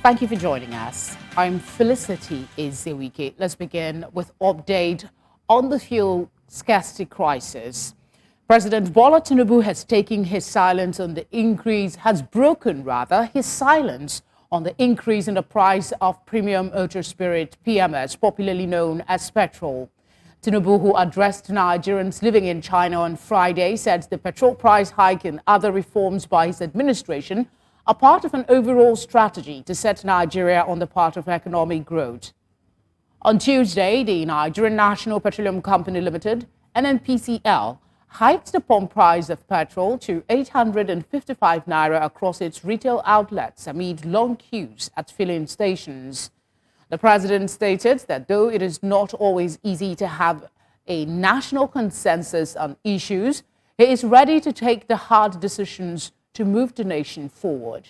Thank you for joining us. I'm Felicity Ezewike. Let's begin with update on the fuel scarcity crisis. President Bola Tinubu has broken his silence on the increase on the increase in the price of premium motor spirit, PMS, popularly known as petrol. Tinubu, who addressed Nigerians living in China on Friday, said the petrol price hike and other reforms by his administration are part of an overall strategy to set Nigeria on the path of economic growth. On Tuesday, the Nigerian National Petroleum Company Limited, NNPCL, hiked the pump price of petrol to 855 naira across its retail outlets amid long queues at filling stations. The president stated that though it is not always easy to have a national consensus on issues, he is ready to take the hard decisions to move the nation forward.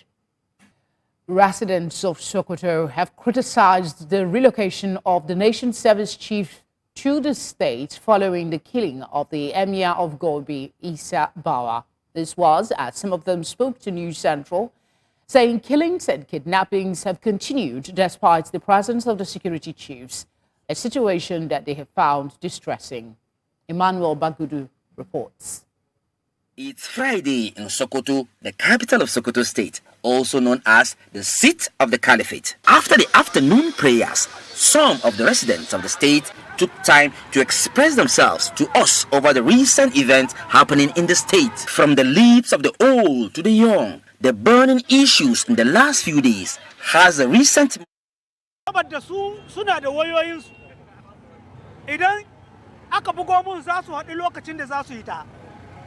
Residents of Sokoto have criticized the relocation of the nation's service chief to the state following the killing of the Emir of Gobi, Isa Bawa. This was as some of them spoke to News Central, saying killings and kidnappings have continued despite the presence of the security chiefs, a situation that they have found distressing. Emmanuel Bagudu reports. It's Friday in Sokoto, the capital of Sokoto State, also known as the seat of the caliphate. After the afternoon prayers, some of the residents of the state took time to express themselves to us over the recent events happening in the state. From the lips of the old to the young, the burning issues in the last few days has the recent...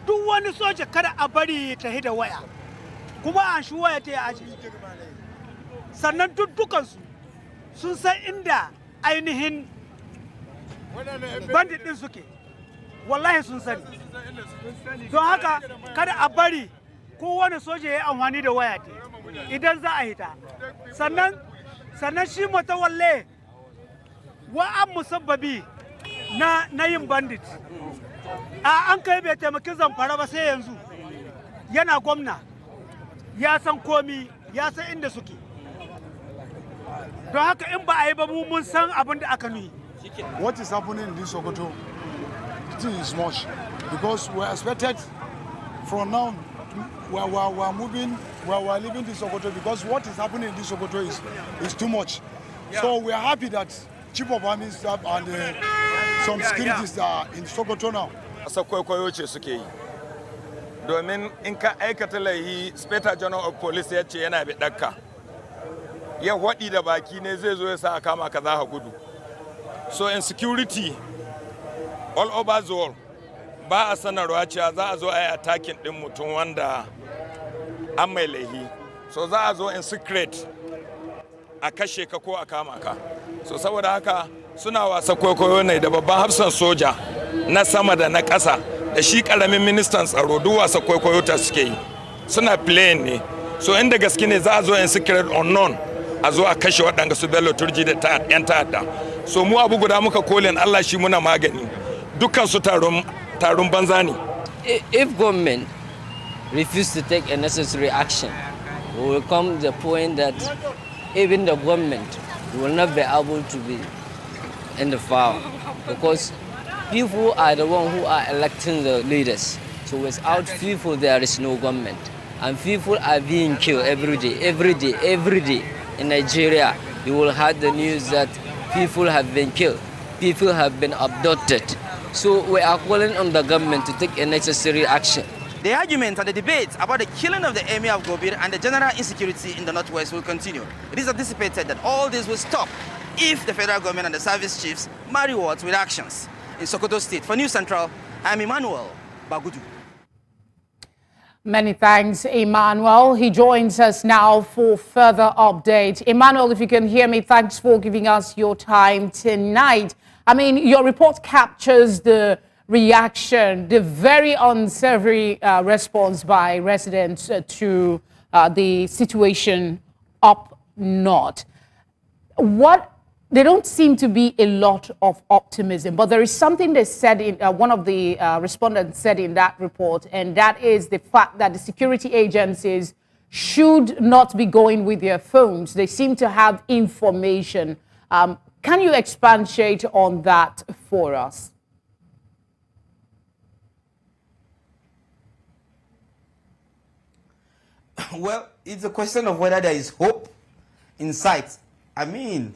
duk wani soja kada a bari ta hida waya kuma an shi waya ta aji sannan dukkansu sun san inda ainihin bandit din suke wallahi sun sani don haka kada a bari kowane soja ya amfani da waya ta idan za a hita sannan shi matawalle wa an musabbabi na yin bandit an kai bai taimaki Zamfara ba sai yanzu yana gwamna ya san komi ya san inda suke don haka in ba a yi ba mun san abin da aka nuyi. What is happening in this Sokoto, the thing is much because we're expected from now we're moving, we're leaving this Sokoto because what is happening in this Sokoto is too much. Yeah. So we're happy that Chief of Army Staff and some securities are in Sokoto now. Kwaikwayo ce suke yi domin in ka aikata laihi Inspector General of Police ya ce yana biɗarka ya waɗi da baki ne zai zo ya sa kama ka za ka gudu. So insecurity all over the world ba a sanarwa cewa za a zo a yi attacking ɗin mutum wanda an mai laihi. So za a zo in secret a kashe ka ko a kama ka. So saboda haka suna wasa kwaikwayo ne da babban hafsan soja na sama da na ƙasa da shi ƙaramin ministan tsaro duk wasa kwaikwayo ta suke yi suna playing ne. So inda gaske ne za a zo in secret unknown a zo a kashe waɗanda su Bello Turji da 'yan ta'adda. So mu abu guda muka kolin Allah shi muna magani dukkan su taron banza ne. If government refuse to take a necessary action, we will come to the point that even the government will not be able to be in the power because people are the ones who are electing the leaders. So without people, there is no government. And people are being killed every day. In Nigeria, you will have the news that people have been killed, people have been abducted. So we are calling on the government to take a necessary action. The argument and the debate about the killing of the Emir of Gobir and the general insecurity in the Northwest will continue. It is anticipated that all this will stop if the federal government and the service chiefs marry words with actions. In Sokoto State, for News Central, I'm Emmanuel Bagudu. Many thanks, Emmanuel. He joins us now for further update. Emmanuel, if you can hear me, thanks for giving us your time tonight. I mean, your report captures the reaction, the very unsavory response by residents to the situation up north. There don't seem to be a lot of optimism, but there is something they said in one of the respondents said in that report, and that is the fact that the security agencies should not be going with their phones. They seem to have information. Can you expatiate on that for us? Well, it's a question of whether there is hope in sight. I mean,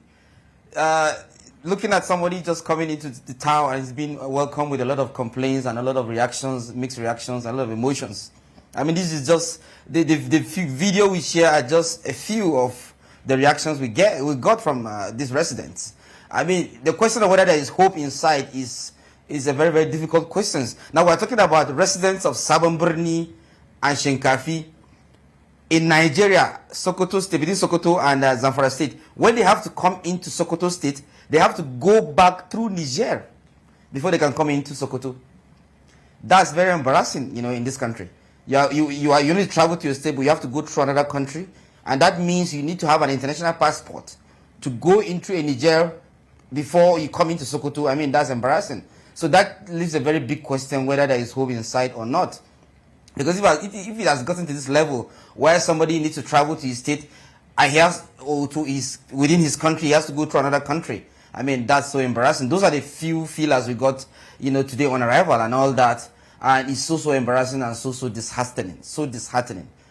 looking at somebody just coming into the town and he's been welcomed with a lot of complaints and a lot of reactions, mixed reactions, and a lot of emotions. I mean, this is just the video we share are just a few of the reactions we got from these residents. I mean, the question of whether there is hope in sight is a very, very difficult question. Now we're talking about residents of Sabon Birni and Shinkafi in Nigeria, Sokoto State, between Sokoto and Zamfara State. When they have to come into Sokoto State, they have to go back through Niger before they can come into Sokoto. That's very embarrassing, you know, in this country. You need to travel to your state, but you have to go through another country, and that means you need to have an international passport to go into a Niger before you come into Sokoto. I mean, that's embarrassing. So that leaves a very big question whether there is hope in sight or not. Because if it has gotten to this level where somebody needs to travel to his state, and he has, or to within his country, he has to go to another country. I mean, that's so embarrassing. Those are the few feelers we got, you know, today on arrival and all that. And it's so embarrassing and so disheartening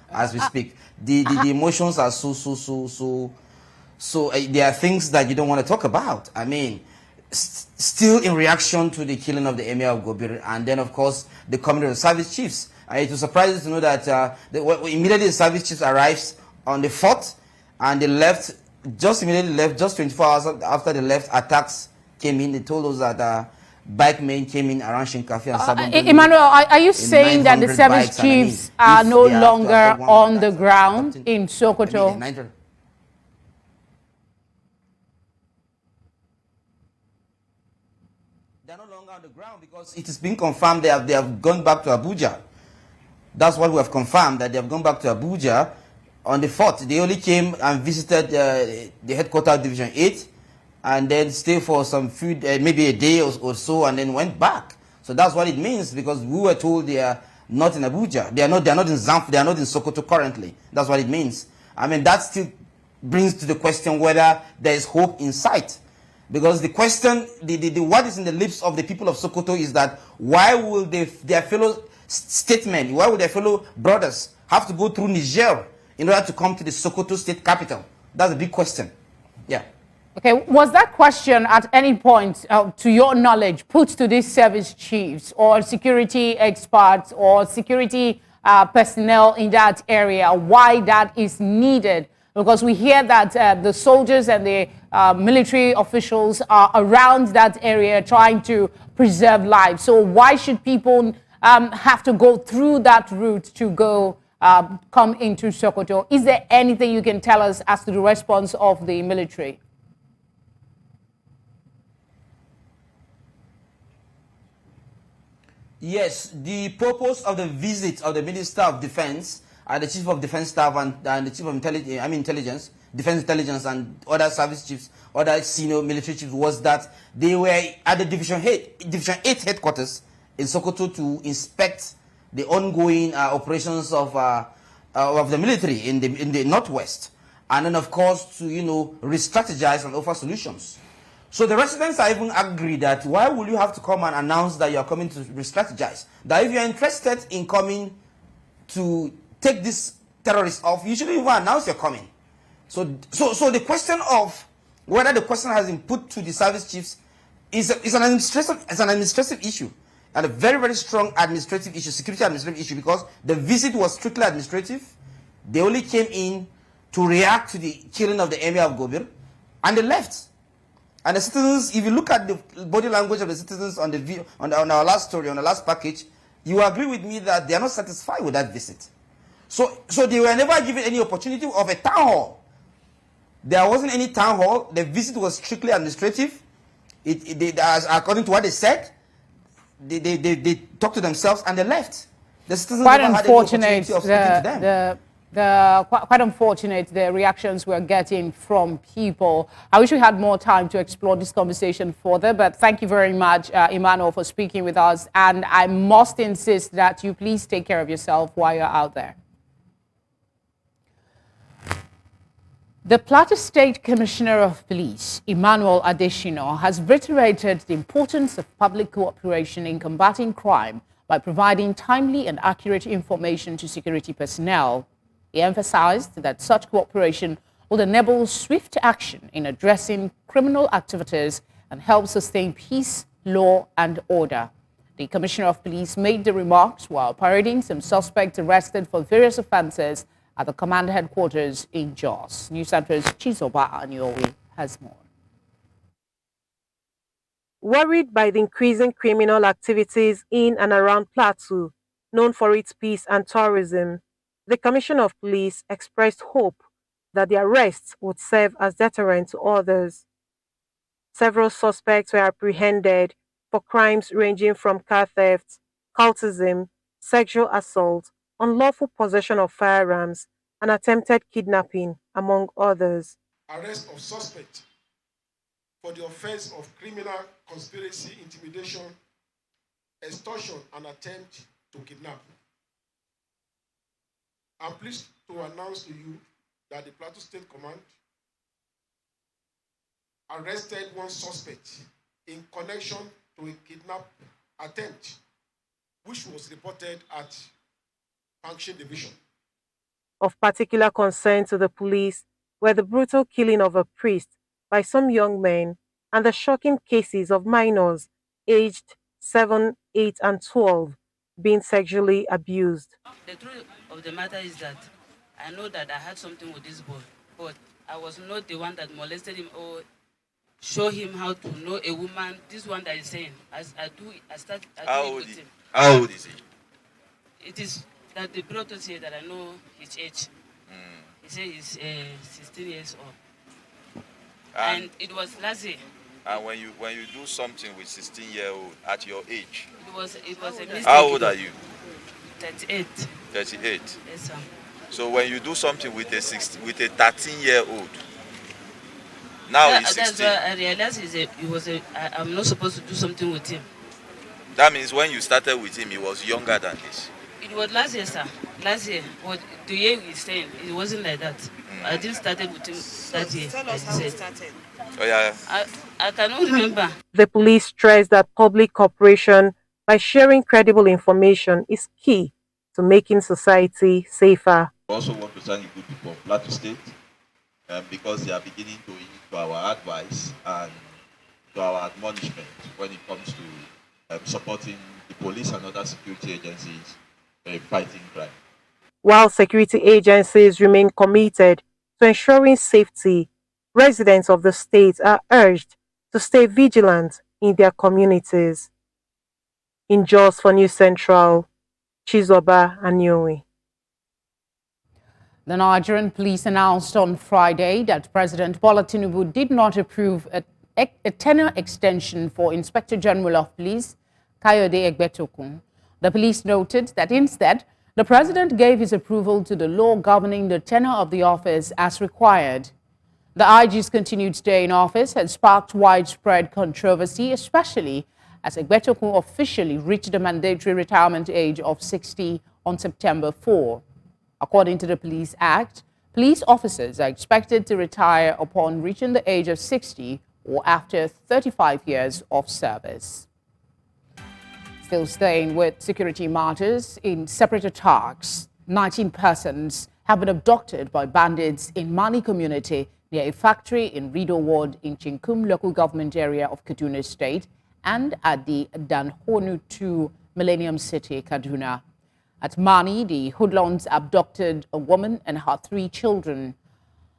as we speak. The emotions are so there are things that you don't want to talk about. I mean, still in reaction to the killing of the Emir of Gobir, and then of course the coming of the service chiefs. It was surprising to know that immediately the service chiefs arrived on the 4th, and they left, just 24 hours after they left, attacks came in. They told us that bike men came in around Shinkafi and Sabon. Emmanuel, are you saying that the service chiefs are no longer on the ground in Sokoto? They're no longer on the ground because it has been confirmed they have gone back to Abuja. That's what we have confirmed, that they have gone back to Abuja on the 4th. They only came and visited the headquarters of Division 8 and then stayed for some food, maybe a day or so, and then went back. So that's what it means, because we were told they are not in Abuja. They are not in Zamfara, they are not in Sokoto currently. That's what it means. I mean, that still brings to the question whether there is hope in sight. Because the question, what is in the lips of the people of Sokoto is that why will their fellow statesmen, why will their fellow brothers have to go through Niger in order to come to the Sokoto state capital? That's a big question. Yeah. Okay, was that question at any point, to your knowledge, put to these service chiefs or security experts or security personnel in that area, why that is needed? Because we hear that the soldiers and the military officials are around that area trying to preserve lives. So why should people have to go through that route to go come into Sokoto? Is there anything you can tell us as to the response of the military? Yes, the purpose of the visit of the Minister of Defense and the Chief of Defense Staff and the Chief of Intelligence, Defense Intelligence, and other service chiefs, other senior military chiefs, was that they were at the Division 8 headquarters in Sokoto to inspect the ongoing operations of the military in the northwest, and then of course to re-strategize and offer solutions. So the residents are even angry that why will you have to come and announce that you are coming to re-strategize? That if you are interested in coming to take this terrorist off, you shouldn't even announce you're coming. So the question of whether the question has been put to the service chiefs is an administrative issue, and a very, very strong administrative issue, security administrative issue, because the visit was strictly administrative. They only came in to react to the killing of the Emir of Gobir, and they left. And the citizens, if you look at the body language of the citizens on our last story, on the last package, you agree with me that they are not satisfied with that visit. So they were never given any opportunity of a town hall. There wasn't any town hall. The visit was strictly administrative. According to what they said, they talked to themselves and they left. The citizens quite never unfortunate. Had any opportunity of speaking to them. Quite unfortunate, the reactions we're getting from people. I wish we had more time to explore this conversation further, but thank you very much, Emmanuel, for speaking with us. And I must insist that you please take care of yourself while you're out there. The Plateau State Commissioner of Police, Emmanuel Adesina, has reiterated the importance of public cooperation in combating crime by providing timely and accurate information to security personnel. He emphasized that such cooperation will enable swift action in addressing criminal activities and help sustain peace, law, and order. The Commissioner of Police made the remarks while parading some suspects arrested for various offences at the command headquarters in Jos. News Center's Chizoba Anyowi has more. Worried by the increasing criminal activities in and around Plateau, known for its peace and tourism, the Commissioner of Police expressed hope that the arrests would serve as deterrent to others. Several suspects were apprehended for crimes ranging from car theft, cultism, sexual assault, unlawful possession of firearms, and attempted kidnapping, among others. Arrest of suspect for the offense of criminal conspiracy, intimidation, extortion, and attempt to kidnap. I'm pleased to announce to you that the Plateau State Command arrested one suspect in connection to a kidnap attempt, which was reported at Function Division. Of particular concern to the police were the brutal killing of a priest by some young men and the shocking cases of minors aged 7, 8, and 12 being sexually abused. The truth of the matter is that I know that I had something with this boy, but I was not the one that molested him or show him how to know a woman. This one that is saying, I start with him. How old is he? It is that the brother said that I know his age. He said he's 16 years old. And it was last year. And when you do something with 16-year-old at your age, it was a mistake. How old are you? 38. 38. Yes, sir. So when you do something with a 13-year-old, now he's 16. That's why I realized I'm not supposed to do something with him. That means when you started with him, he was younger than this. It was last year, sir. Last year. But the year we stayed, it wasn't like that. I didn't start with him that year. Tell us how it started. Oh, yeah. I cannot remember. The police stressed that public cooperation by sharing credible information is key to making society safer. I also want to thank the good people of Plateau State because they are beginning to heed to our advice and to our admonishment when it comes to supporting the police and other security agencies fighting crime. While security agencies remain committed to ensuring safety, residents of the state are urged to stay vigilant in their communities. In Jos for News Central, Chizoba Anyowi. The Nigerian police announced on Friday that President Bola Tinubu did not approve a tenure extension for Inspector General of Police Kayode Egbetokun. The police noted that instead, the president gave his approval to the law governing the tenure of the office as required. The IG's continued stay in office has sparked widespread controversy, especially as Egbetokun officially reached the mandatory retirement age of 60 on September 4. According to the Police Act, police officers are expected to retire upon reaching the age of 60 or after 35 years of service. Still staying with security matters, in separate attacks, 19 persons have been abducted by bandits in Mani community near a factory in Rido Ward in Chinkum local government area of Kaduna State and at the Danhonu 2 Millennium City, Kaduna. At Mani, the hoodlums abducted a woman and her 3 children.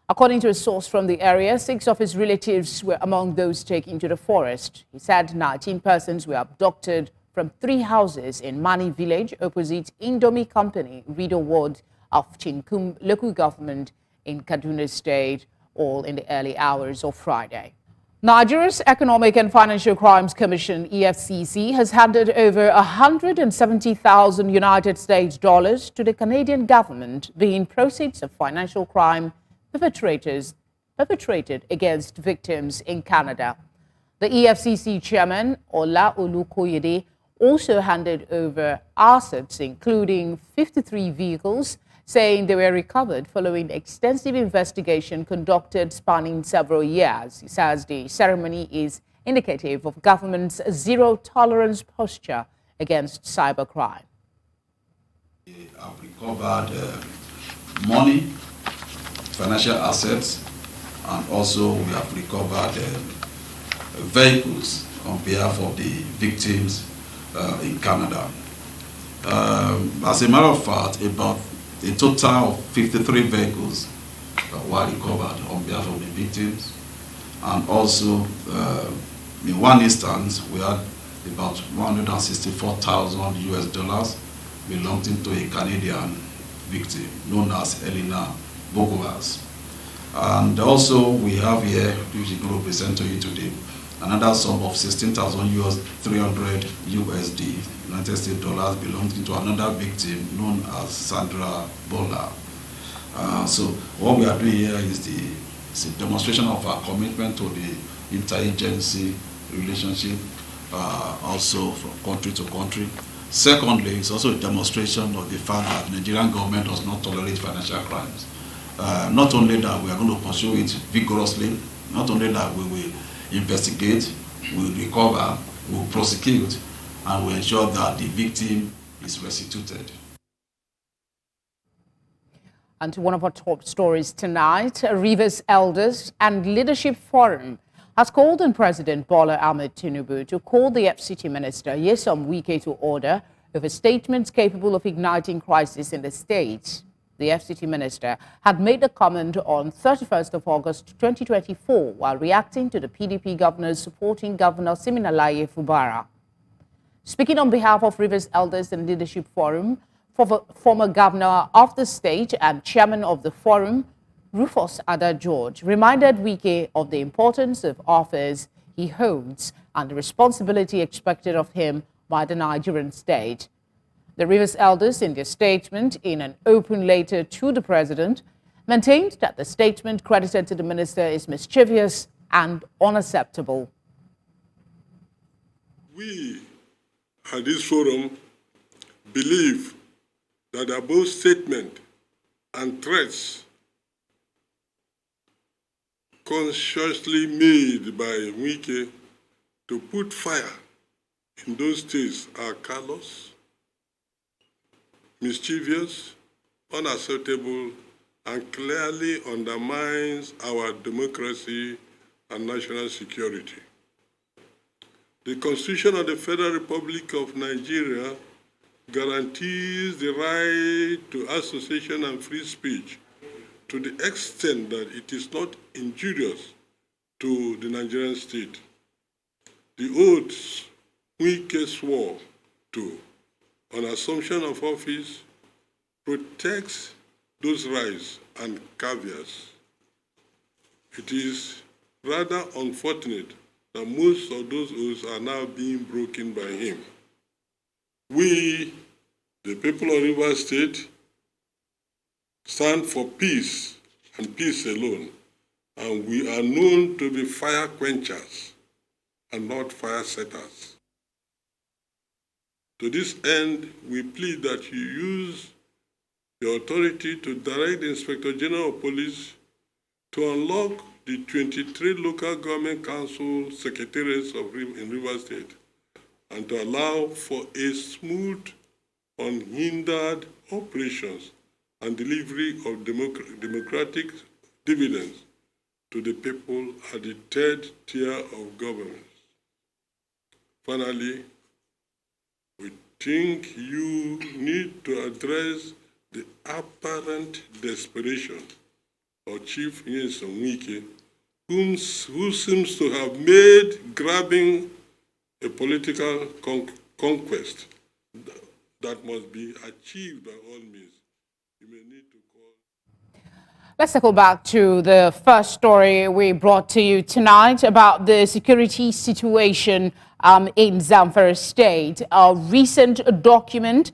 According to a source from the area, 6 of his relatives were among those taken to the forest. He said 19 persons were abducted from 3 houses in Mani village opposite Indomie Company, Rido Ward of Chinkum local government in Kaduna State, all in the early hours of Friday. Nigeria's Economic and Financial Crimes Commission, EFCC, has handed over 170,000 United States dollars to the Canadian government, being proceeds of financial crime perpetrated against victims in Canada. The EFCC chairman, Ola Olukoyede, also handed over assets including 53 vehicles, saying they were recovered following extensive investigation conducted spanning several years. He says the ceremony is indicative of government's zero-tolerance posture against cybercrime. We have recovered money, financial assets, and also we have recovered vehicles on behalf of the victims in Canada. As a matter of fact, about a total of 53 vehicles were recovered on behalf of the victims, and also in one instance we had about $164,000 US belonging to a Canadian victim known as Elena Bogoas. And also we have here, which is going to present to you today, another sum of 16,300 USD, United States dollars, belonging to another victim known as Sandra Bola. So what we are doing here is a demonstration of our commitment to the interagency relationship, also from country to country. Secondly, it's also a demonstration of the fact that the Nigerian government does not tolerate financial crimes. Not only that, we are going to pursue it vigorously, not only that, we will investigate, we will recover, we will prosecute, and we will ensure that the victim is restituted. And to one of our top stories tonight, Rivers Elders and Leadership Forum has called on President Bola Tinubu to call the FCT Minister Nyesom Wike to order over statements capable of igniting crisis in the state. The FCT Minister had made the comment on 31st of August 2024 while reacting to the PDP governors supporting Governor Siminalayi Fubara. Speaking on behalf of Rivers Elders and Leadership Forum, former governor of the state and chairman of the forum, Rufus Ada George, reminded Wike of the importance of office he holds and the responsibility expected of him by the Nigerian state. The Rivers Elders, in their statement in an open letter to the president, maintained that the statement credited to the minister is mischievous and unacceptable. We at this forum believe that the above statement and threats consciously made by Wike to put fire in those states are callous, mischievous, unacceptable, and clearly undermines our democracy and national security. The Constitution of the Federal Republic of Nigeria guarantees the right to association and free speech to the extent that it is not injurious to the Nigerian state. The oaths Wike swore to on assumption of office protects those rights and caveats. It is rather unfortunate that most of those oaths are now being broken by him. We, the people of Rivers State, stand for peace and peace alone, and we are known to be fire quenchers and not fire setters. To this end, we plead that you use the authority to direct the Inspector General of Police to unlock the 23 local government council secretariats in Rivers State and to allow for a smooth, unhindered operations and delivery of democratic dividends to the people at the third tier of government. Finally, we think you need to address the apparent desperation of Chief Nyesom Wike, who seems to have made grabbing a political conquest that must be achieved by all means. You may need to call. Let's circle back to the first story we brought to you tonight about the security situation in Zamfara State. A recent document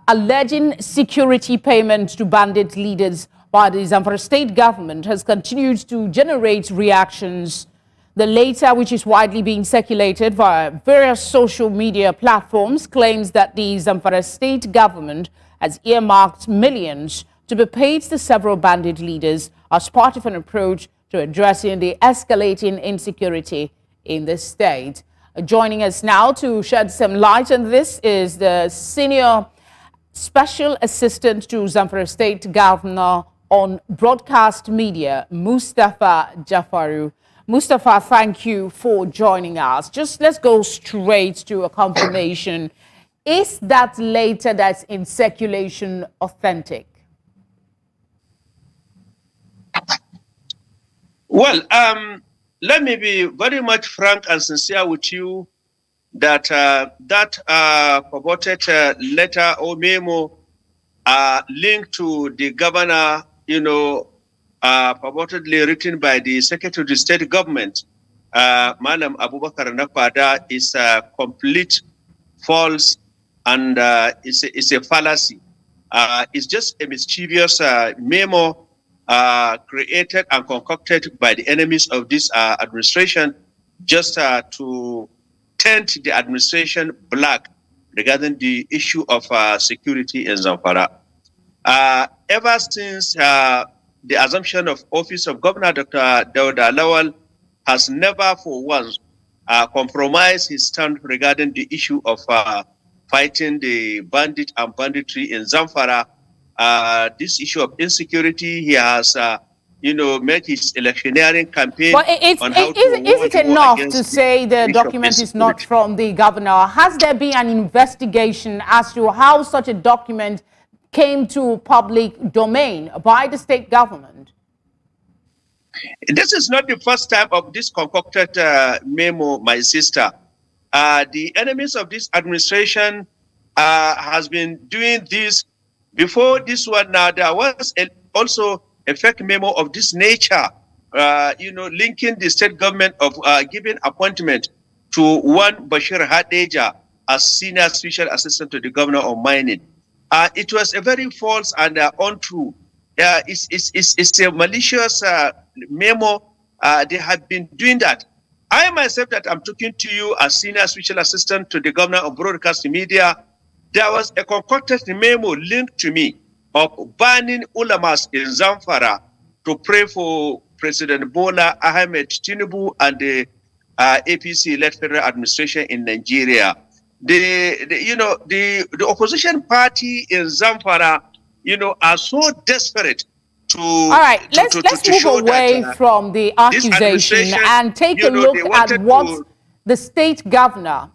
alleging security payments to bandit leaders by the Zamfara State government has continued to generate reactions. The latter, which is widely being circulated via various social media platforms, claims that the Zamfara State government has earmarked millions to be paid to several bandit leaders as part of an approach to addressing the escalating insecurity in the state. Joining us now to shed some light on this is the Senior Special Assistant to Zamfara State Governor on Broadcast Media, Mustafa Jafaru. Mustafa, thank you for joining us. Just let's go straight to a confirmation. Is that letter that's in circulation authentic? Well, let me be very much frank and sincere with you that purported letter or memo linked to the governor, purportedly written by the Secretary of the State Government, Madam Abubakar Nakwada, is complete false and it's a fallacy. It's just a mischievous memo created and concocted by the enemies of this administration just to tint the administration black regarding the issue of security in Zamfara. Ever since the assumption of office of Governor Dr. Dauda Lawal has never for once compromised his stand regarding the issue of fighting the bandit and banditry in Zamfara. This issue of insecurity, he has, made his electioneering campaign. But is it enough to say the document is not from the governor? Has there been an investigation as to how such a document came to public domain by the state government? This is not the first time of this concocted memo, my sister. The enemies of this administration has been doing this. Before this one, now there was also a fake memo of this nature, linking the state government of giving appointment to one Bashir Hadeja as senior special assistant to the governor of mining. It was a very false and untrue. It's a malicious memo. They have been doing that. I myself, that I'm talking to you as senior special assistant to the governor of broadcast media, there was a concocted memo linked to me of banning ulamas in Zamfara to pray for President Bola Tinubu and the APC-led federal administration in Nigeria. The opposition party in Zamfara, are so desperate to. All right, let's move away from the accusation and take a look at what the state governor.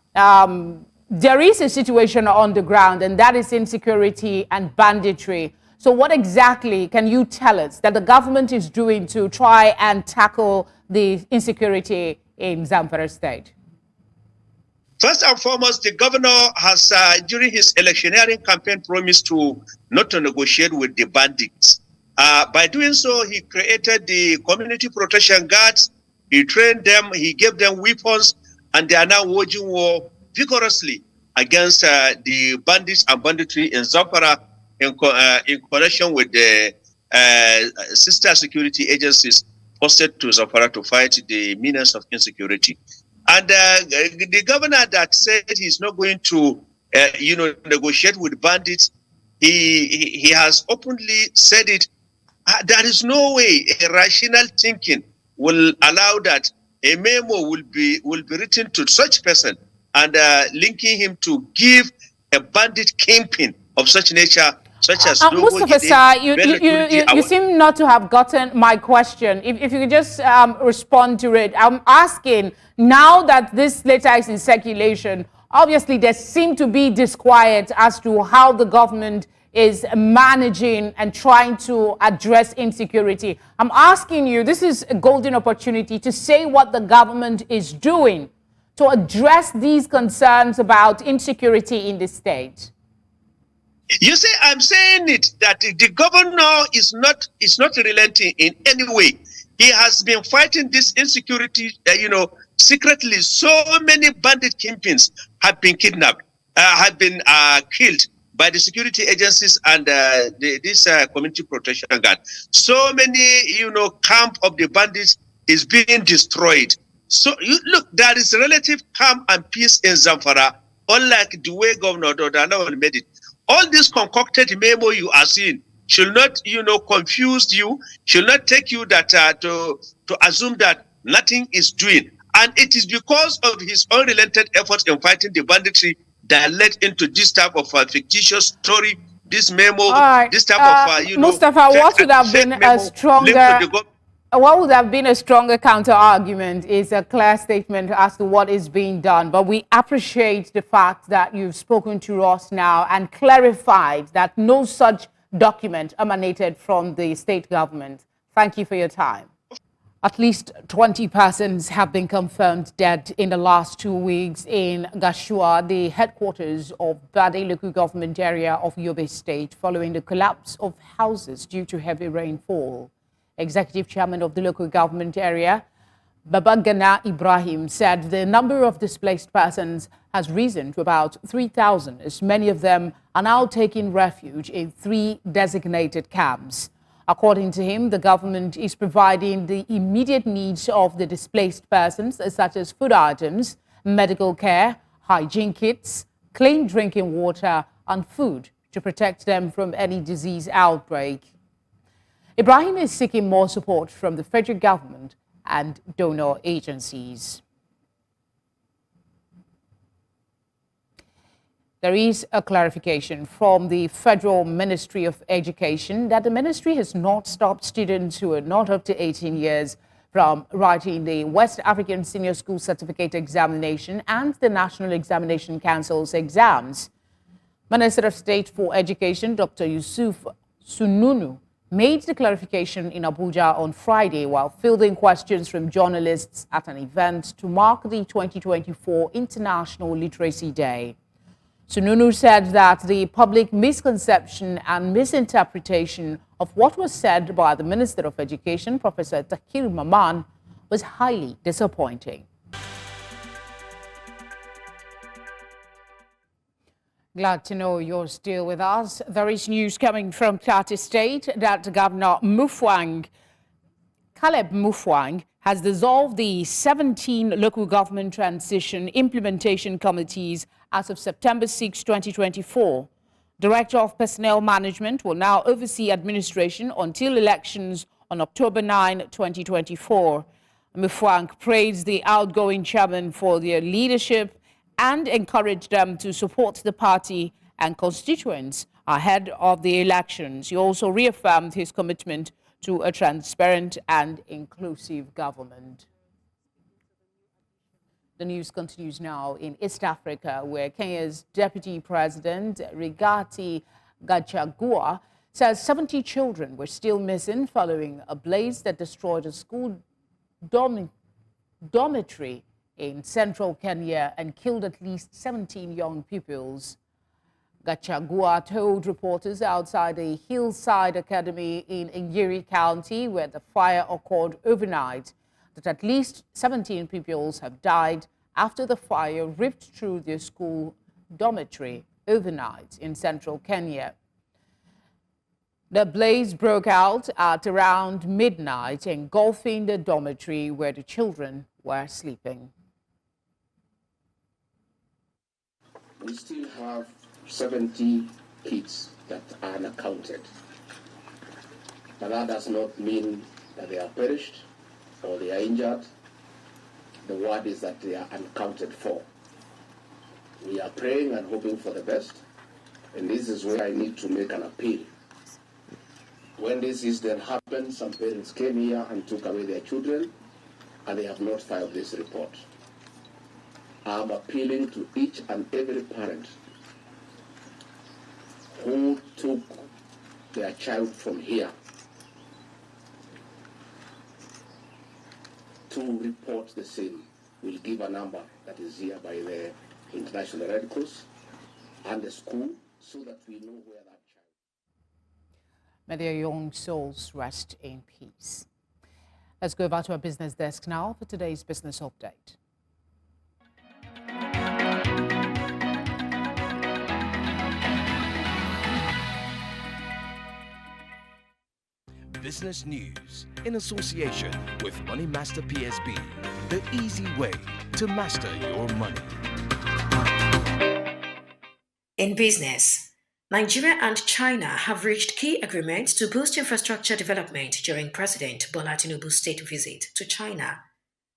There is a situation on the ground, and that is insecurity and banditry. So what exactly can you tell us that the government is doing to try and tackle the insecurity in Zamfara State? First and foremost, the governor has, during his electioneering campaign, promised not to negotiate with the bandits. By doing so, he created the community protection guards, he trained them, he gave them weapons, and they are now waging war vigorously against the bandits and banditry in Zamfara in connection with the sister security agencies posted to Zamfara to fight the menace of insecurity. And the governor that said he's not going to, negotiate with bandits, he has openly said it. There is no way a rational thinking will allow that a memo will be written to such person and linking him to give a bandit kingpin of such nature, such as Mustafa, sir, you seem not to have gotten my question. If you could just respond to it. I'm asking, now that this letter is in circulation, obviously there seems to be disquiet as to how the government is managing and trying to address insecurity. I'm asking you, this is a golden opportunity to say what the government is doing to address these concerns about insecurity in the state. You see, I'm saying it that the governor is not relenting in any way. He has been fighting this insecurity, secretly. So many bandit kingpins have been kidnapped, have been killed by the security agencies and this community protection guard. So many, camp of the bandits is being destroyed. So look, there is relative calm and peace in Zamfara, unlike the way Governor Dauda Lawal made it. All this concocted memo you are seeing should not, confuse you, should not take you that to assume that nothing is doing. And it is because of his unrelenting efforts in fighting the banditry that led into this type of fictitious story, this memo, this type of, Mustafa, what would have been a stronger, what would have been a stronger counter argument is a clear statement as to what is being done. But we appreciate the fact that you've spoken to us now and clarified that no such document emanated from the state government. Thank you for your time. At least 20 persons have been confirmed dead in the last 2 weeks in Gashua, the headquarters of Bade local government area of Yobe State, following the collapse of houses due to heavy rainfall. Executive chairman of the local government area, Babagana Ibrahim, said the number of displaced persons has risen to about 3,000, as many of them are now taking refuge in 3 designated camps. According to him, the government is providing the immediate needs of the displaced persons, such as food items, medical care, hygiene kits, clean drinking water, and food to protect them from any disease outbreak. Ibrahim is seeking more support from the federal government and donor agencies. There is a clarification from the Federal Ministry of Education that the ministry has not stopped students who are not up to 18 years from writing the West African Senior School Certificate Examination and the National Examination Council's exams. Minister of State for Education, Dr. Yusuf Sununu, made the clarification in Abuja on Friday while fielding questions from journalists at an event to mark the 2024 International Literacy Day. Sununu said that the public misconception and misinterpretation of what was said by the Minister of Education, Professor Takir Maman, was highly disappointing. Glad to know you're still with us. There is news coming from Plateau State that Governor Caleb Mufwang has dissolved the 17 local government transition implementation committees as of September 6, 2024. Director of Personnel Management will now oversee administration until elections on October 9, 2024. Mufwang praised the outgoing chairman for their leadership and encouraged them to support the party and constituents ahead of the elections. He also reaffirmed his commitment to a transparent and inclusive government. The news continues now in East Africa, where Kenya's Deputy President, Rigathi Gachagua, says 70 children were still missing following a blaze that destroyed a school dormitory in central Kenya and killed at least 17 young pupils. Gachagua told reporters outside a hillside academy in Ngiri County, where the fire occurred overnight, that at least 17 pupils have died after the fire ripped through their school dormitory overnight in central Kenya. The blaze broke out at around midnight, engulfing the dormitory where the children were sleeping. We still have 70 kids that are unaccounted. But that does not mean that they are perished or they are injured. The word is that they are unaccounted for. We are praying and hoping for the best. And this is where I need to make an appeal. When this incident happened, some parents came here and took away their children, and they have not filed this report. I'm appealing to each and every parent who took their child from here to report the same. We'll give a number that is here by the International Red Cross and the school so that we know where that child is. May their young souls rest in peace. Let's go back to our business desk now for today's business update. Business news in association with Money Master PSB, the easy way to master your money. In business, Nigeria and China have reached key agreements to boost infrastructure development during President Bola Tinubu's state visit to China.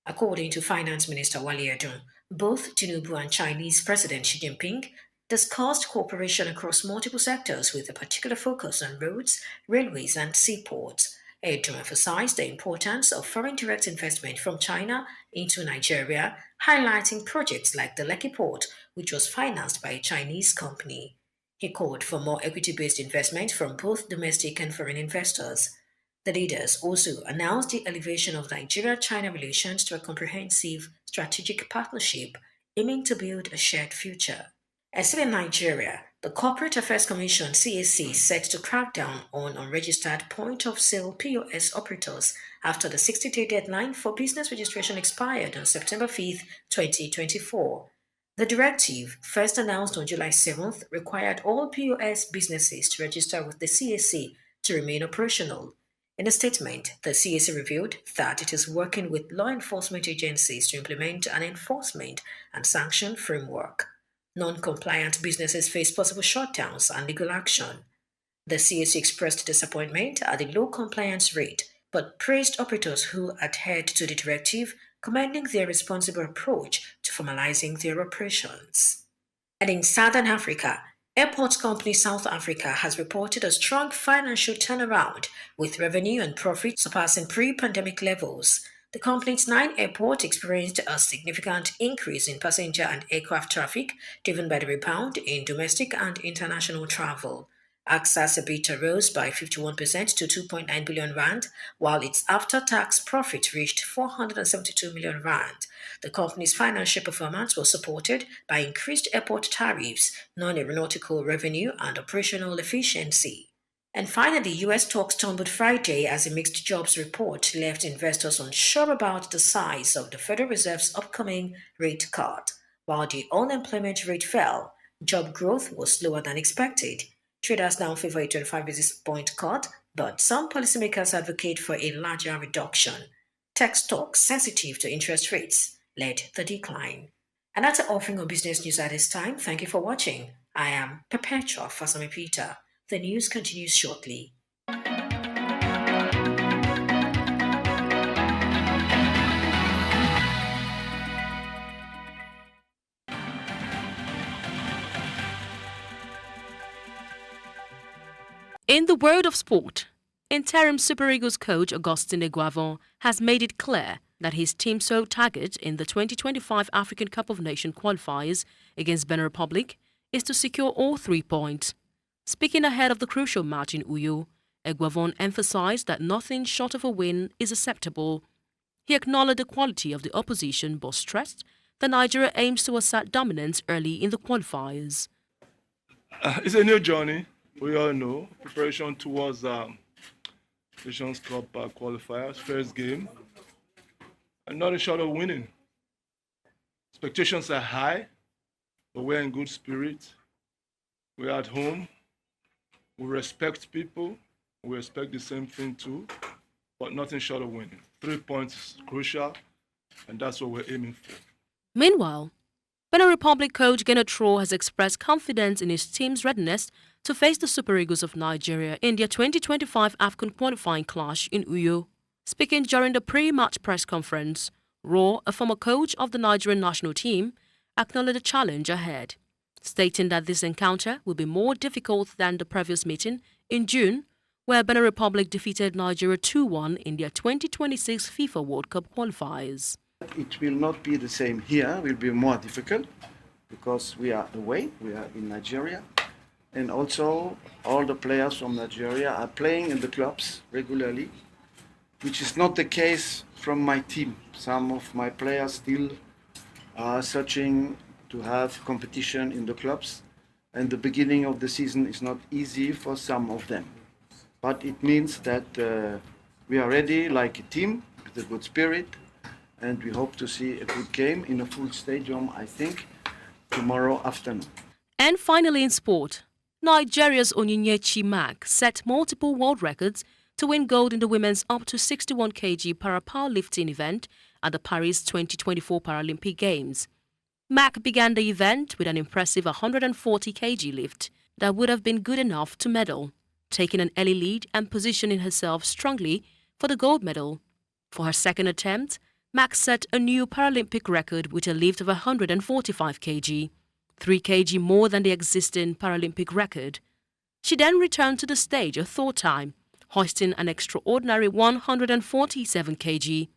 According to Finance Minister Wale Edun, both Tinubu and Chinese President Xi Jinping discussed cooperation across multiple sectors with a particular focus on roads, railways, and seaports. Edun emphasized the importance of foreign direct investment from China into Nigeria, highlighting projects like the Lekki Port, which was financed by a Chinese company. He called for more equity-based investment from both domestic and foreign investors. The leaders also announced the elevation of Nigeria-China relations to a comprehensive strategic partnership aiming to build a shared future. As still in Nigeria, the Corporate Affairs Commission (CAC) is set to crack down on unregistered point-of-sale POS operators after the 60-day deadline for business registration expired on September 5, 2024. The directive, first announced on July 7th, required all POS businesses to register with the CAC to remain operational. In a statement, the CAC revealed that it is working with law enforcement agencies to implement an enforcement and sanction framework. Non-compliant businesses face possible shutdowns and legal action. The CAC expressed disappointment at the low compliance rate, but praised operators who adhered to the directive, commending their responsible approach to formalizing their operations. And in Southern Africa, Airports Company South Africa has reported a strong financial turnaround, with revenue and profit surpassing pre-pandemic levels. The company's 9 airports experienced a significant increase in passenger and aircraft traffic, driven by the rebound in domestic and international travel. AXA's EBITDA rose by 51% to 2.9 billion rand, while its after-tax profit reached 472 million rand. The company's financial performance was supported by increased airport tariffs, non-aeronautical revenue, and operational efficiency. And finally, U.S. stocks tumbled Friday as a mixed jobs report left investors unsure about the size of the Federal Reserve's upcoming rate cut. While the unemployment rate fell, job growth was slower than expected. Traders now favor a 25 basis point cut, but some policymakers advocate for a larger reduction. Tech stocks sensitive to interest rates led the decline. And that's an offering of business news at this time. Thank you for watching. I am Petrol Fasami Peter. The news continues shortly. In the world of sport, interim Super Eagles coach Augustin Eguavon has made it clear that his team's sole target in the 2025 African Cup of Nations qualifiers against Benin Republic is to secure all 3 points. Speaking ahead of the crucial match in Uyo, Eguavon emphasized that nothing short of a win is acceptable. He acknowledged the quality of the opposition but stressed that Nigeria aims to assert dominance early in the qualifiers. It's a new journey. We all know preparation towards Nations Cup qualifiers, first game, and nothing short of winning. Expectations are high, but we're in good spirit. We're at home. We respect people. We expect the same thing too, but nothing short of winning. 3 points is crucial, and that's what we're aiming for. Meanwhile, Benin Republic coach Petrol has expressed confidence in his team's readiness to face the Super Eagles of Nigeria in their 2025 AFCON qualifying clash in Uyo. Speaking during the pre-match press conference, Raw, a former coach of the Nigerian national team, acknowledged the challenge ahead, stating that this encounter will be more difficult than the previous meeting in June, where Benin Republic defeated Nigeria 2-1 in their 2026 FIFA World Cup qualifiers. It will not be the same here. It will be more difficult because we are away, we are in Nigeria. And also all the players from Nigeria are playing in the clubs regularly, which is not the case from my team. Some of my players still are searching to have competition in the clubs, and the beginning of the season is not easy for some of them. But it means that we are ready like a team with a good spirit, and we hope to see a good game in a full stadium, I think, tomorrow afternoon. And finally in sport, Nigeria's Onyinyechi Mack set multiple world records to win gold in the women's up to 61 kg para-powerlifting event at the Paris 2024 Paralympic Games. Mack began the event with an impressive 140 kg lift, that would have been good enough to medal, taking an early lead and positioning herself strongly for the gold medal. For her second attempt, Mac set a new Paralympic record with a lift of 145 kg, 3 kg more than the existing Paralympic record. She then returned to the stage a third time, hoisting an extraordinary 147 kg,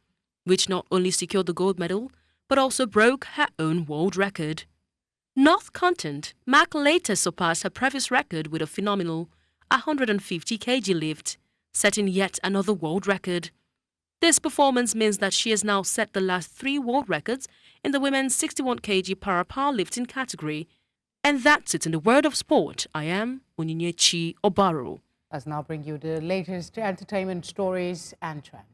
which not only secured the gold medal, but also broke her own world record. Not content, Mac later surpassed her previous record with a phenomenal 150 kg lift, setting yet another world record. This performance means that she has now set the last 3 world records in the women's 61 kg para-powerlifting category. And that's it in the world of sport. I am Onyinyechi Obaro. Let's now bring you the latest entertainment stories and trends.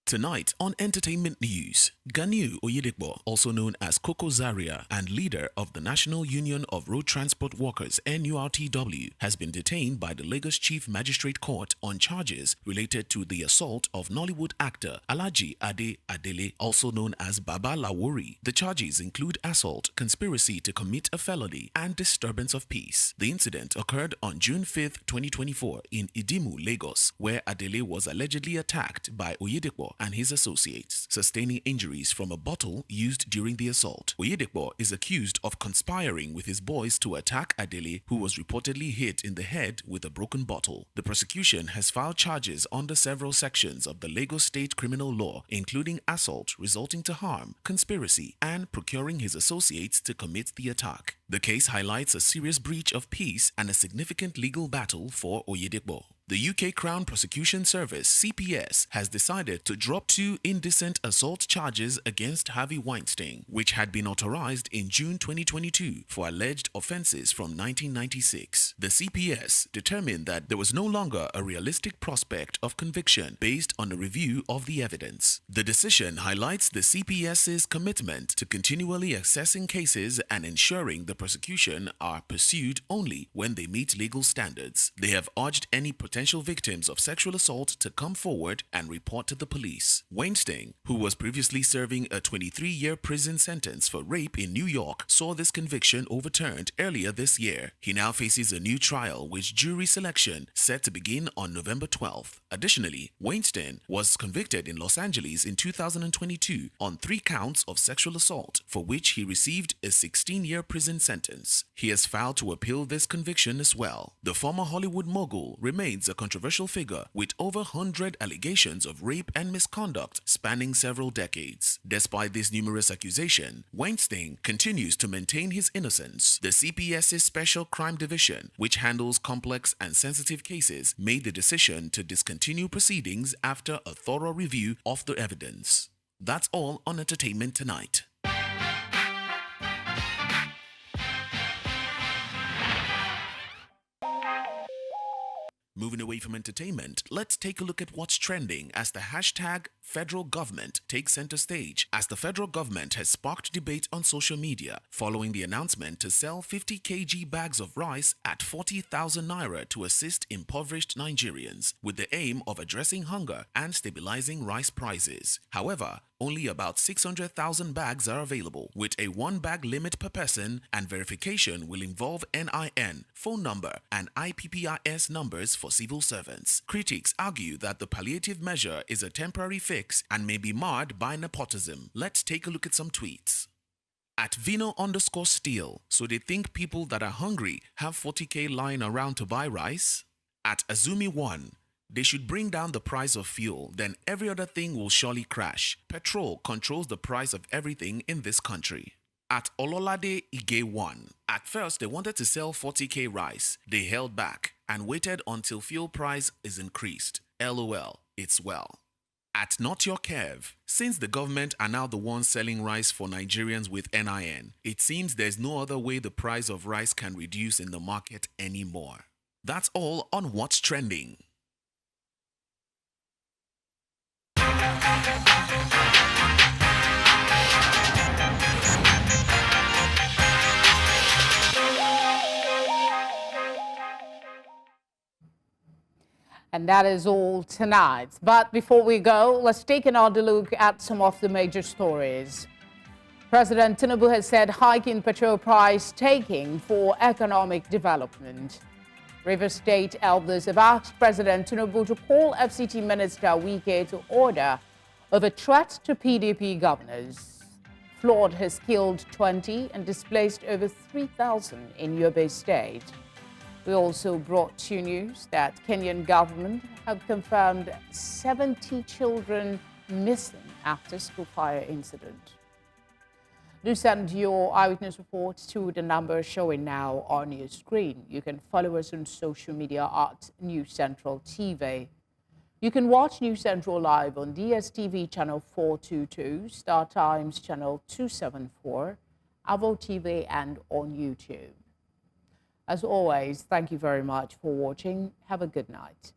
Tonight on Entertainment News, Ganiu Oyedepo, also known as Koko Zaria and leader of the National Union of Road Transport Workers NURTW, has been detained by the Lagos Chief Magistrate Court on charges related to the assault of Nollywood actor Alhaji Ade Adele, also known as Baba Lawori. The charges include assault, conspiracy to commit a felony, and disturbance of peace. The incident occurred on June 5, 2024 in Idimu, Lagos, where Adele was allegedly attacked by Oyedepo and his associates, sustaining injuries from a bottle used during the assault. Oyedepo is accused of conspiring with his boys to attack Adele, who was reportedly hit in the head with a broken bottle. The prosecution has filed charges under several sections of the Lagos State criminal law, including assault resulting to harm, conspiracy, and procuring his associates to commit the attack. The case highlights a serious breach of peace and a significant legal battle for Oyedepo. The UK Crown Prosecution Service, CPS, has decided to drop 2 indecent assault charges against Harvey Weinstein, which had been authorized in June 2022 for alleged offenses from 1996. The CPS determined that there was no longer a realistic prospect of conviction based on a review of the evidence. The decision highlights the CPS's commitment to continually assessing cases and ensuring the prosecution are pursued only when they meet legal standards. They have urged any potential victims of sexual assault to come forward and report to the police. Weinstein, who was previously serving a 23-year prison sentence for rape in New York, saw this conviction overturned earlier this year. He now faces a new trial with jury selection set to begin on November 12th. Additionally, Weinstein was convicted in Los Angeles in 2022 on 3 counts of sexual assault, for which he received a 16-year prison sentence. He has filed to appeal this conviction as well. The former Hollywood mogul remains a controversial figure with over 100 allegations of rape and misconduct spanning several decades. Despite this numerous accusation, Weinstein continues to maintain his innocence. The CPS's Special Crime Division, which handles complex and sensitive cases, made the decision to discontinue proceedings after a thorough review of the evidence. That's all on Entertainment Tonight. Moving away from entertainment, let's take a look at what's trending as the hashtag federal government takes center stage, as the federal government has sparked debate on social media following the announcement to sell 50 kg bags of rice at 40,000 naira to assist impoverished Nigerians, with the aim of addressing hunger and stabilizing rice prices. However, only about 600,000 bags are available, with a 1-bag limit per person, and verification will involve NIN, phone number, and IPPIS numbers for civil servants. Critics argue that the palliative measure is a temporary fix and may be marred by nepotism. Let's take a look at some tweets. At Vino_Steel, so they think people that are hungry have 40k lying around to buy rice? At Azumi1, they should bring down the price of fuel, then every other thing will surely crash. Petrol controls the price of everything in this country. At Ololade Ige1, at first they wanted to sell 40k rice. They held back and waited until fuel price is increased. LOL, it's well. At Not Your Kev, since the government are now the ones selling rice for Nigerians with NIN, it seems there's no other way the price of rice can reduce in the market anymore. That's all on What's Trending. And that is all tonight. But before we go, let's take another look at some of the major stories. President Tinubu has said hiking petrol price taking for economic development. Rivers State elders have asked President Tinubu to call FCT Minister Wike to order over threat to PDP governors. Flood has killed 20 and displaced over 3,000 in Yobe State. We also brought you news that Kenyan government have confirmed 70 children missing after school fire incident. Do send your eyewitness reports to the number showing now on your screen. You can follow us on social media at News Central TV. You can watch News Central live on DSTV channel 422, Star Times channel 274, Avo TV, and on YouTube. As always, thank you very much for watching. Have a good night.